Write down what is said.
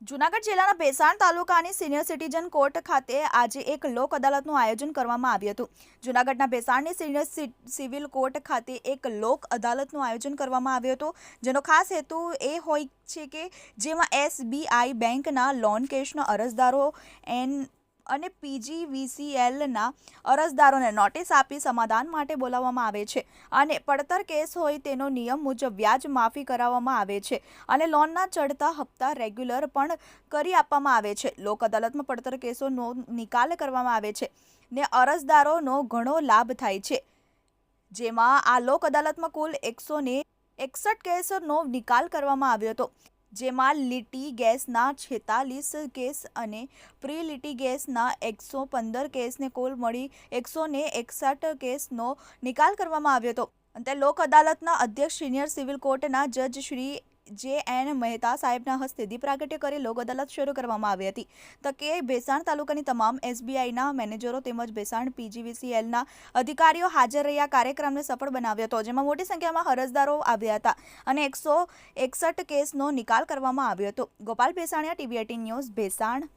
જૂનાગઢ જિલ્લાના ભેસાણ તાલુકાની senior citizen court ખાતે આજે એક લોક અદાલતનું આયોજન કરવામાં આવ્યું હતું। જૂનાગઢના ભેસાણની સિનિયર સિવિલ કોર્ટ ખાતે એક લોક અદાલતનું આયોજન કરવામાં આવ્યું હતું, જેનો ખાસ હેતુ એ હોય છે કે જેમાં SBI બેંકના લોન કેસના અરજદારો અને PGVCLના અરજદારોને નોટિસ આપી સમાધાન માટે બોલાવવામાં આવે છે અને પડતર કેસ હોય તેનો નિયમ મુજબ વ્યાજ માફી કરાવવામાં આવે છે અને લોનના ચડતા હપ્તા રેગ્યુલર પણ કરી આપવામાં આવે છે। લોક અદાલતમાં પડતર કેસોનો નિકાલ કરવામાં આવે છે ને અરજદારોનો ઘણો લાભ થાય છે, જેમાં આ લોક અદાલતમાં કુલ 161 કેસોનો નિકાલ કરવામાં આવ્યો હતો, જેમાં લીટી ગેસના 46 કેસ અને પ્રી લીટી ગેસના 115 કેસને કુલ મળી 161 કેસનો નિકાલ કરવામાં આવ્યો હતો। અંતે લોક અદાલતના અધ્યક્ષ સિનિયર સિવિલ કોર્ટના જજ શ્રી JN મહેતા સાહેબના હસ્તે દીપ પ્રાગટ્ય કરી લોક અદાલત શરૂ કરવામાં આવી હતી। તકે ભેસાણ તાલુકાની તમામ SBIના મેનેજરો તેમજ ભેસાણ PGVCLના અધિકારીઓ હાજર રહ્યા કાર્યક્રમને સફળ બનાવ્યો હતો, જેમાં મોટી સંખ્યામાં અરજદારો આવ્યા હતા અને 161 કેસનો નિકાલ કરવામાં આવ્યો હતો। Gopal Bhesaniya, TV18 news, Bhesan.